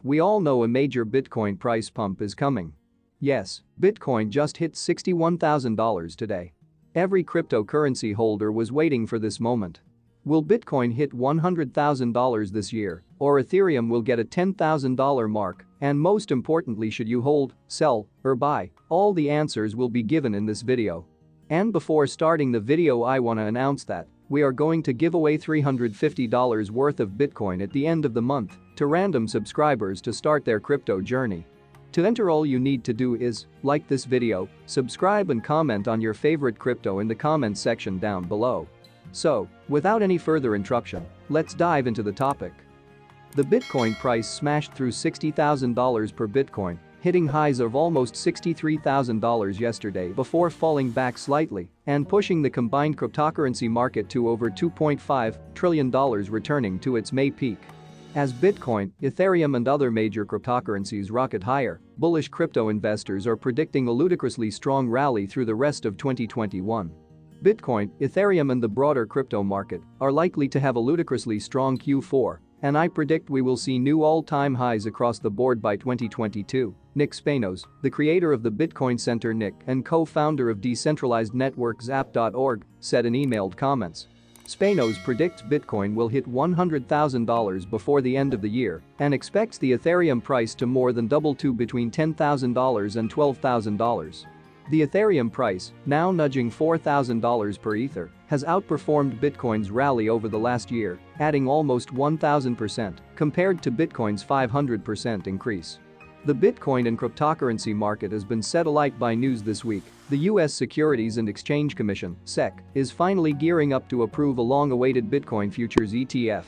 We all know a major Bitcoin price pump is coming. Yes, Bitcoin just hit $61,000 today. Every cryptocurrency holder was waiting for this moment. Will Bitcoin hit $100,000 this year, or Ethereum will get a $10,000 mark, and most importantly, should you hold, sell, or buy? All the answers will be given in this video. And before starting the video, I wanna announce that we are going to give away $350 worth of Bitcoin at the end of the month to random subscribers to start their crypto journey. To enter, all you need to do is like this video, subscribe and comment on your favorite crypto in the comments section down below. So, without any further interruption, let's dive into the topic. The Bitcoin price smashed through $60,000 per Bitcoin, hitting highs of almost $63,000 yesterday before falling back slightly and pushing the combined cryptocurrency market to over $2.5 trillion, returning to its May peak. As Bitcoin, Ethereum and other major cryptocurrencies rocket higher, bullish crypto investors are predicting a ludicrously strong rally through the rest of 2021. Bitcoin, Ethereum and the broader crypto market are likely to have a ludicrously strong Q4, and I predict we will see new all-time highs across the board by 2022. Nick Spanos, the creator of the Bitcoin Center and co-founder of decentralized network Zap.org, said in emailed comments. Spanos predicts Bitcoin will hit $100,000 before the end of the year and expects the Ethereum price to more than double to between $10,000 and $12,000. The Ethereum price, now nudging $4,000 per Ether, has outperformed Bitcoin's rally over the last year, adding almost 1,000% compared to Bitcoin's 500% increase. The Bitcoin and cryptocurrency market has been set alight by news this week. The U.S. Securities and Exchange Commission (SEC) is finally gearing up to approve a long-awaited Bitcoin futures ETF.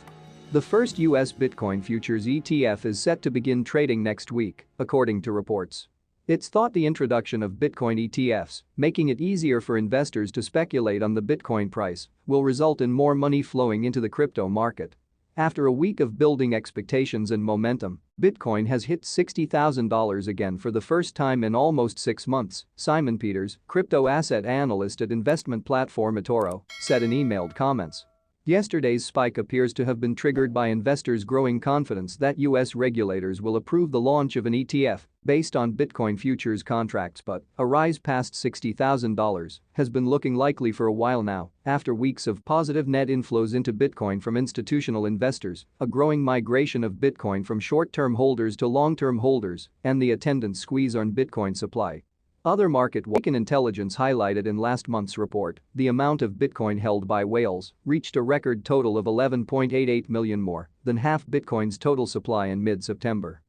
The first U.S. Bitcoin futures ETF is set to begin trading next week, according to reports. It's thought the introduction of Bitcoin ETFs, making it easier for investors to speculate on the Bitcoin price, will result in more money flowing into the crypto market. After a week of building expectations and momentum, Bitcoin has hit $60,000 again for the first time in almost 6 months, Simon Peters, crypto asset analyst at investment platform eToro, said in emailed comments. Yesterday's spike appears to have been triggered by investors' growing confidence that U.S. regulators will approve the launch of an ETF based on Bitcoin futures contracts, but a rise past $60,000 has been looking likely for a while now after weeks of positive net inflows into Bitcoin from institutional investors, a growing migration of Bitcoin from short-term holders to long-term holders, and the attendant squeeze on Bitcoin supply. Other market intelligence highlighted in last month's report, the amount of Bitcoin held by whales reached a record total of 11.88 million, more than half Bitcoin's total supply in mid-September.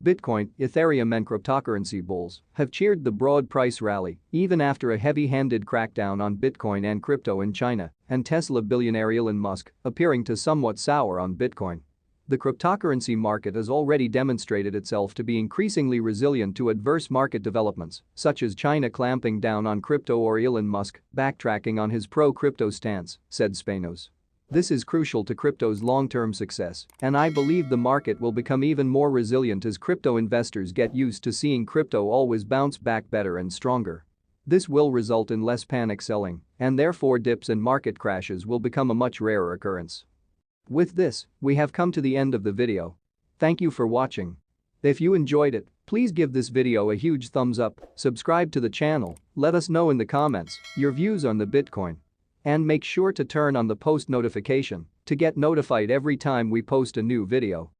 Bitcoin, Ethereum and cryptocurrency bulls have cheered the broad price rally even after a heavy-handed crackdown on Bitcoin and crypto in China and Tesla billionaire Elon Musk appearing to somewhat sour on Bitcoin. The cryptocurrency market has already demonstrated itself to be increasingly resilient to adverse market developments, such as China clamping down on crypto or Elon Musk backtracking on his pro-crypto stance, said Spanos. This is crucial to crypto's long-term success, and I believe the market will become even more resilient as crypto investors get used to seeing crypto always bounce back better and stronger. This will result in less panic selling, and therefore dips and market crashes will become a much rarer occurrence. With this, we have come to the end of the video. Thank you for watching. If you enjoyed it, please give this video a huge thumbs up, subscribe to the channel, let us know in the comments your views on the Bitcoin. And make sure to turn on the post notification to get notified every time we post a new video.